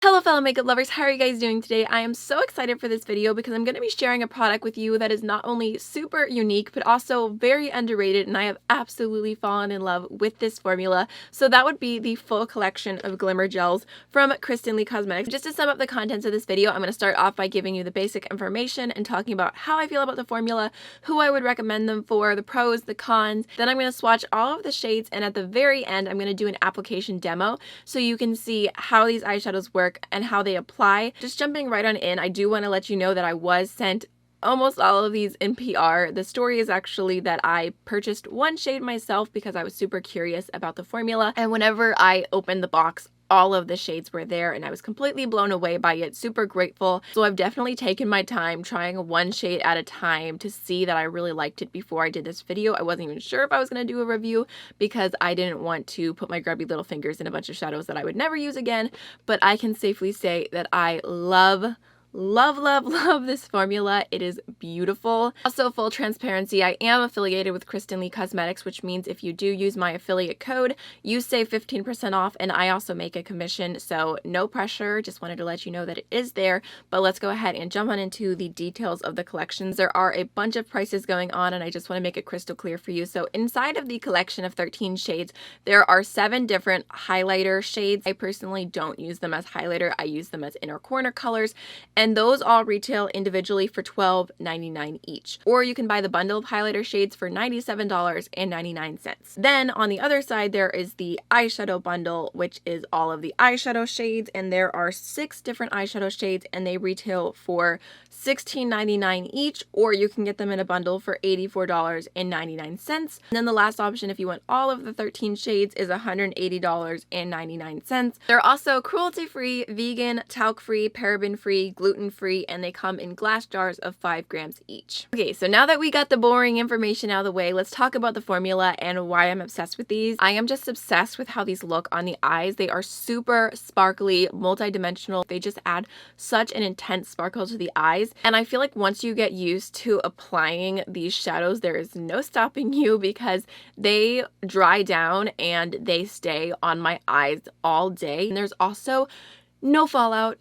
Hello fellow makeup lovers, how are you guys doing today? I am so excited for this video because I'm going to be sharing a product with you that is not only super unique but also very underrated, and I have absolutely fallen in love with this formula. So that would be the full collection of glimmer gels from Kristen Leigh Cosmetics. Just to sum up the contents of this video, I'm going to start off by giving you the basic information and talking about how I feel about the formula, who I would recommend them for, the pros, the cons. Then I'm going to swatch all of the shades, and at the very end I'm going to do an application demo so you can see how these eyeshadows work and how they apply. Just jumping right on in, I do want to let you know that I was sent almost all of these in PR. The story is actually that I purchased one shade myself because I was super curious about the formula, and whenever I opened the box, all of the shades were there and I was completely blown away by it, super grateful. So I've definitely taken my time trying one shade at a time to see that I really liked it before I did this video. I wasn't even sure if I was going to do a review because I didn't want to put my grubby little fingers in a bunch of shadows that I would never use again, but I can safely say that I love this formula. It is beautiful. Also, full transparency, I am affiliated with Kristen Leigh Cosmetics, which means if you do use my affiliate code, you save 15% off, and I also make a commission, so no pressure. Just wanted to let you know that it is there. But let's go ahead and jump on into the details of the collections. There are a bunch of prices going on, and I just want to make it crystal clear for you. So inside of the collection of 13 shades, there are 7 different highlighter shades. I personally don't use them as highlighter. I use them as inner corner colors, and those all retail individually for $12.99 each. Or you can buy the bundle of highlighter shades for $97.99. Then on the other side, there is the eyeshadow bundle, which is all of the eyeshadow shades, and there are 6 different eyeshadow shades, and they retail for $16.99 each, or you can get them in a bundle for $84.99. And then the last option, if you want all of the 13 shades, is $180.99. They're also cruelty-free, vegan, talc-free, paraben-free, gluten-free, and they come in glass jars of 5 grams each. Okay, so now that we got the boring information out of the way, let's talk about the formula and why I'm obsessed with these. I am just obsessed with how these look on the eyes. They are super sparkly, multi-dimensional. They just add such an intense sparkle to the eyes. And I feel like once you get used to applying these shadows, there is no stopping you because they dry down and they stay on my eyes all day. And there's also no fallout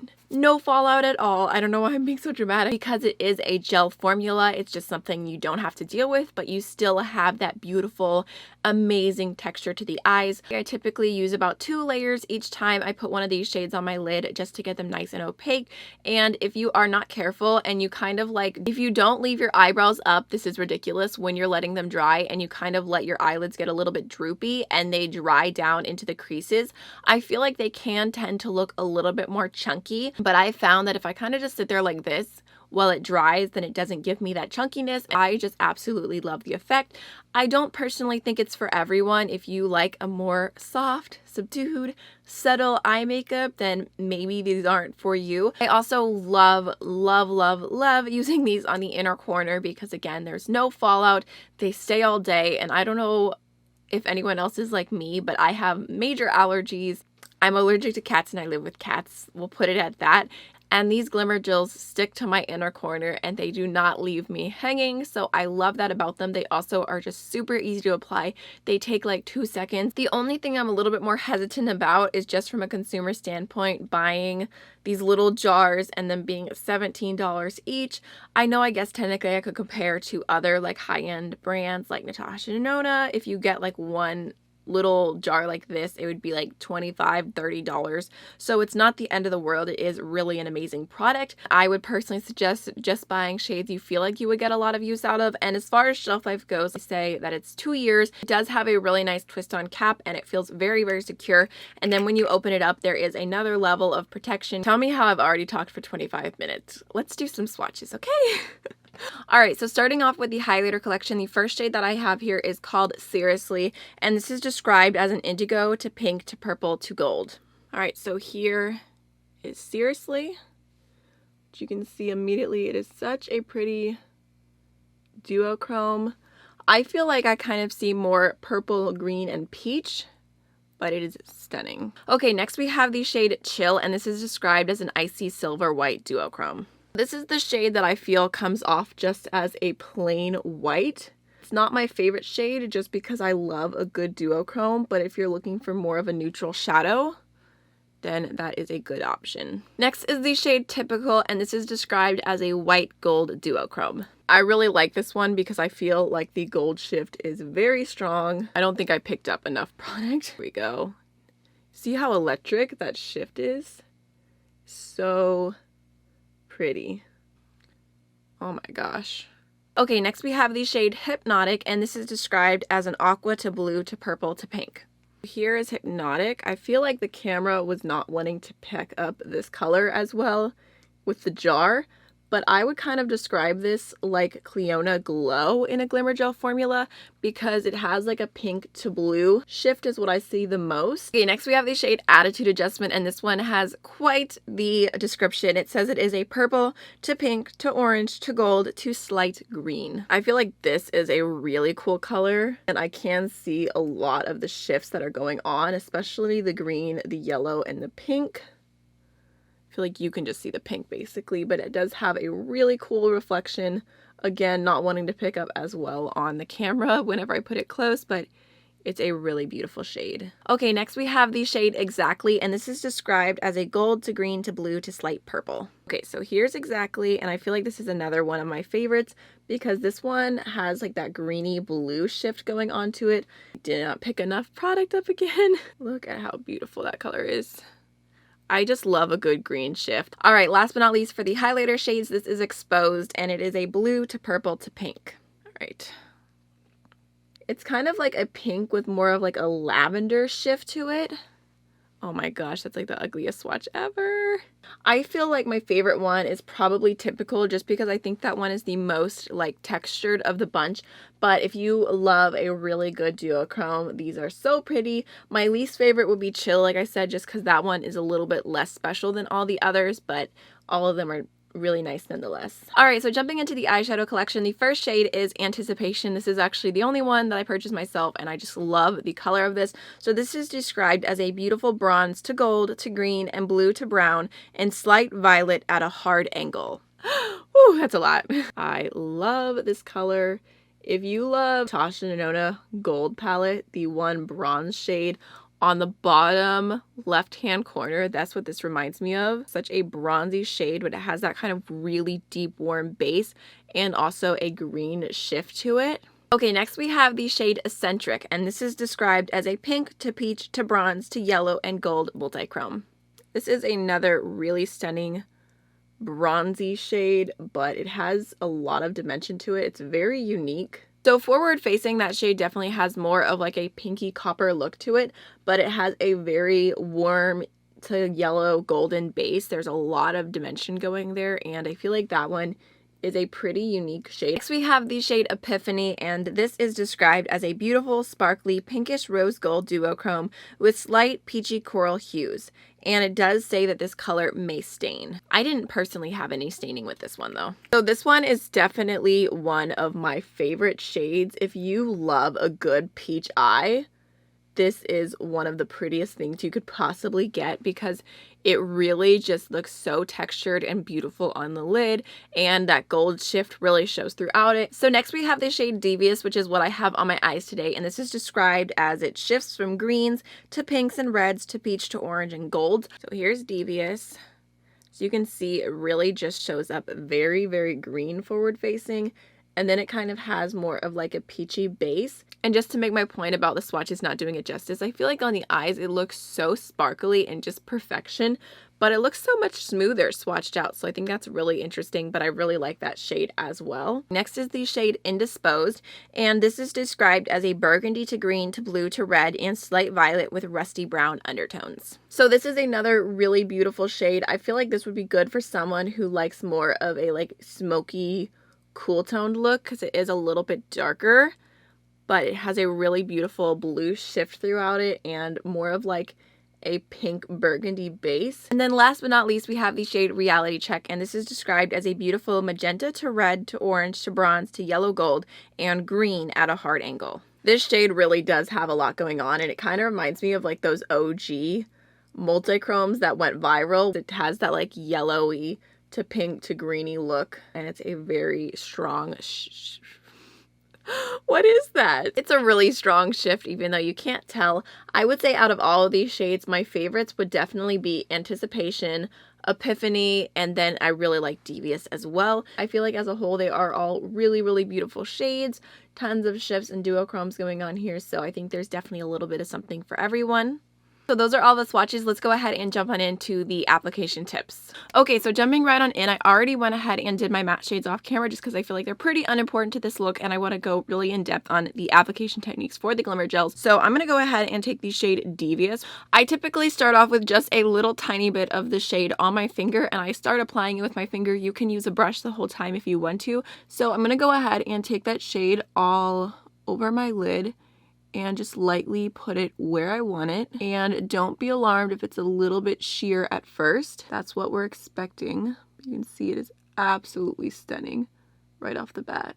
at all. I don't know why I'm being so dramatic. Because it is a gel formula, it's just something you don't have to deal with, but you still have that beautiful, amazing texture to the eyes. I typically use about 2 layers each time I put one of these shades on my lid just to get them nice and opaque. And if you are not careful and you kind of like, if you don't leave your eyebrows up, this is ridiculous, when you're letting them dry and you kind of let your eyelids get a little bit droopy and they dry down into the creases, I feel like they can tend to look a little bit more chunky. But I found that if I kind of just sit there like this while it dries, then it doesn't give me that chunkiness. I just absolutely love the effect. I don't personally think it's for everyone. If you like a more soft, subdued, subtle eye makeup, then maybe these aren't for you. I also love using these on the inner corner because, again, there's no fallout. They stay all day, and I don't know if anyone else is like me, but I have major allergies. I'm allergic to cats and I live with cats. We'll put it at that. And these glimmer gels stick to my inner corner and they do not leave me hanging. So I love that about them. They also are just super easy to apply. They take like 2 seconds. The only thing I'm a little bit more hesitant about is just from a consumer standpoint, buying these little jars and them being $17 each. I know, I guess technically I could compare to other like high-end brands like Natasha Denona. If you get like one little jar like this, it would be like $25-30. So it's not the end of the world. It is really an amazing product. I would personally suggest just buying shades you feel like you would get a lot of use out of. And as far as shelf life goes, I say that it's 2 years. It does have a really nice twist on cap and it feels very secure. And then when you open it up, there is another level of protection. Tell me how I've already talked for 25 minutes. Let's do some swatches, okay? Alright, so starting off with the highlighter collection, the first shade that I have here is called Seriously, and this is described as an indigo to pink to purple to gold. Alright, so here is Seriously, which you can see immediately. It is such a pretty duochrome. I feel like I kind of see more purple, green, and peach, but it is stunning. Okay, next we have the shade Chill, and this is described as an icy silver white duochrome. This is the shade that I feel comes off just as a plain white. It's not my favorite shade just because I love a good duochrome, but if you're looking for more of a neutral shadow, then that is a good option. Next is the shade Typical, and this is described as a white gold duochrome. I really like this one because I feel like the gold shift is very strong. I don't think I picked up enough product. Here we go. See how electric that shift is? So pretty. Oh my gosh. Okay, next we have the shade Hypnotic, and this is described as an aqua to blue to purple to pink. Here is Hypnotic. I feel like the camera was not wanting to pick up this color as well with the jar, but I would kind of describe this like Cliona Glow in a Glimmer Gel formula because it has like a pink to blue shift is what I see the most. Okay, next we have the shade Attitude Adjustment, and this one has quite the description. It says it is a purple to pink to orange to gold to slight green. I feel like this is a really cool color, and I can see a lot of the shifts that are going on, especially the green, the yellow, and the pink. I feel like you can just see the pink basically, but it does have a really cool reflection. Again, not wanting to pick up as well on the camera whenever I put it close, but it's a really beautiful shade. Okay, next we have the shade Exactly, and this is described as a gold to green to blue to slight purple. Okay, so here's Exactly, and I feel like this is another one of my favorites because this one has like that greeny blue shift going on to it. Did not pick enough product up again. Look at how beautiful that color is. I just love a good green shift. All right, last but not least for the highlighter shades, this is Exposed, and it is a blue to purple to pink. All right. It's kind of like a pink with more of like a lavender shift to it. Oh my gosh, that's like the ugliest swatch ever. I feel like my favorite one is probably Typical just because I think that one is the most like textured of the bunch. But if you love a really good duochrome, these are so pretty. My least favorite would be Chill, like I said, just because that one is a little bit less special than all the others, but all of them are really nice nonetheless. All right, so jumping into the eyeshadow collection, the first shade is Anticipation. This is actually the only one that I purchased myself, and I just love the color of this. So this is described as a beautiful bronze to gold to green and blue to brown and slight violet at a hard angle. Ooh, that's a lot. I love this color. If you love Tasha Nona Gold palette, the one bronze shade on the bottom left-hand corner, that's what this reminds me of. Such a bronzy shade, but it has that kind of really deep, warm base and also a green shift to it. Okay, next we have the shade Eccentric, and this is described as a pink to peach to bronze to yellow and gold multi-chrome. This is another really stunning bronzy shade, but it has a lot of dimension to it. It's very unique. So forward facing, that shade definitely has more of like a pinky copper look to it, but it has a very warm to yellow golden base. There's a lot of dimension going there, and I feel like that one is a pretty unique shade. Next we have the shade Epiphany, and this is described as a beautiful sparkly pinkish rose gold duochrome with slight peachy coral hues. And it does say that this color may stain. I didn't personally have any staining with this one though. So this one is definitely one of my favorite shades. If you love a good peach eye, this is one of the prettiest things you could possibly get because it really just looks so textured and beautiful on the lid, and that gold shift really shows throughout it. So next we have the shade Devious, which is what I have on my eyes today, and this is described as it shifts from greens to pinks and reds to peach to orange and gold. So here's Devious. So you can see it really just shows up very, very green forward facing, and then it kind of has more of like a peachy base. And just to make my point about the swatches not doing it justice, I feel like on the eyes it looks so sparkly and just perfection, but it looks so much smoother swatched out, so I think that's really interesting, but I really like that shade as well. Next is the shade Indisposed, and this is described as a burgundy to green to blue to red and slight violet with rusty brown undertones. So this is another really beautiful shade. I feel like this would be good for someone who likes more of a like smoky, cool toned look because it is a little bit darker, but it has a really beautiful blue shift throughout it and more of like a pink burgundy base. And then last but not least, we have the shade Reality Check, and this is described as a beautiful magenta to red to orange to bronze to yellow gold and green at a hard angle. This shade really does have a lot going on, and it kind of reminds me of like those OG multi-chromes that went viral. It has that like yellowy to pink to greeny look, and it's a very strong What is that? It's a really strong shift, even though you can't tell. I would say out of all of these shades, my favorites would definitely be Anticipation, Epiphany, and then I really like Devious as well. I feel like as a whole, they are all really, really beautiful shades. Tons of shifts and duochromes going on here, so I think there's definitely a little bit of something for everyone. So those are all the swatches. Let's go ahead and jump on into the application tips. Okay, so jumping right on in, I already went ahead and did my matte shades off camera just because I feel like they're pretty unimportant to this look and I want to go really in depth on the application techniques for the glimmer gels. So I'm going to go ahead and take the shade Devious. I typically start off with just a little tiny bit of the shade on my finger and I start applying it with my finger. You can use a brush the whole time if you want to. So I'm going to go ahead and take that shade all over my lid and just lightly put it where I want it. And don't be alarmed if it's a little bit sheer at first. That's what we're expecting. You can see it is absolutely stunning right off the bat.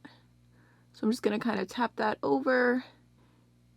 So I'm just gonna kind of tap that over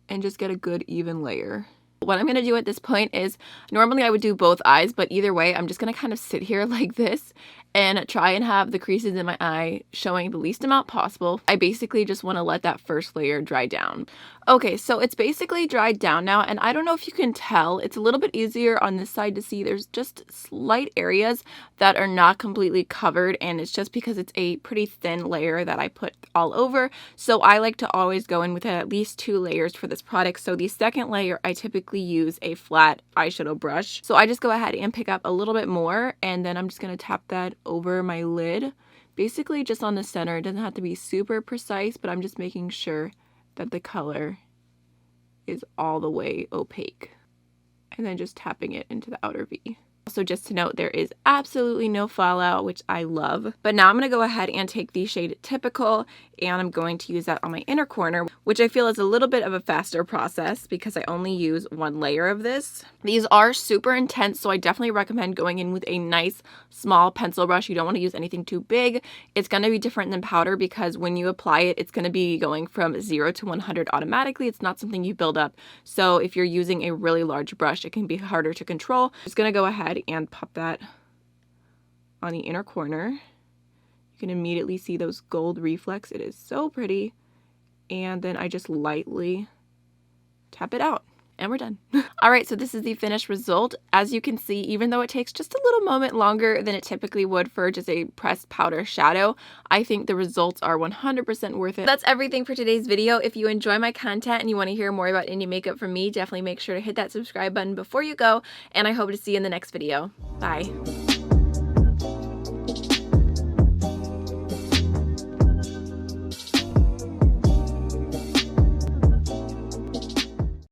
and just get a good even layer. What I'm going to do at this point is, normally I would do both eyes, but either way, I'm just going to kind of sit here like this and try and have the creases in my eye showing the least amount possible. I basically just want to let that first layer dry down. Okay, so it's basically dried down now, and I don't know if you can tell, it's a little bit easier on this side to see. There's just slight areas that are not completely covered, and it's just because it's a pretty thin layer that I put all over. So I like to always go in with at least 2 layers for this product. So the second layer, I typically use a flat eyeshadow brush. So I just go ahead and pick up a little bit more, and then I'm just going to tap that over my lid, basically just on the center. It doesn't have to be super precise, but I'm just making sure that the color is all the way opaque, and then just tapping it into the outer V. Also, just to note, there is absolutely no fallout, which I love. But now I'm going to go ahead and take the shade Typical, and I'm going to use that on my inner corner, which I feel is a little bit of a faster process because I only use 1 layer of this. These are super intense, so I definitely recommend going in with a nice small pencil brush. You don't want to use anything too big. It's going to be different than powder because when you apply it, it's going to be going from 0 to 100 automatically. It's not something you build up. So if you're using a really large brush, it can be harder to control. Just going to go ahead and pop that on the inner corner. You can immediately see those gold reflex. It is so pretty. And then I just lightly tap it out. And we're done. All right, so this is the finished result. As you can see, even though it takes just a little moment longer than it typically would for just a pressed powder shadow, I think the results are 100% worth it. That's everything for today's video. If you enjoy my content and you want to hear more about indie makeup from me, definitely make sure to hit that subscribe button before you go, and I hope to see you in the next video. Bye.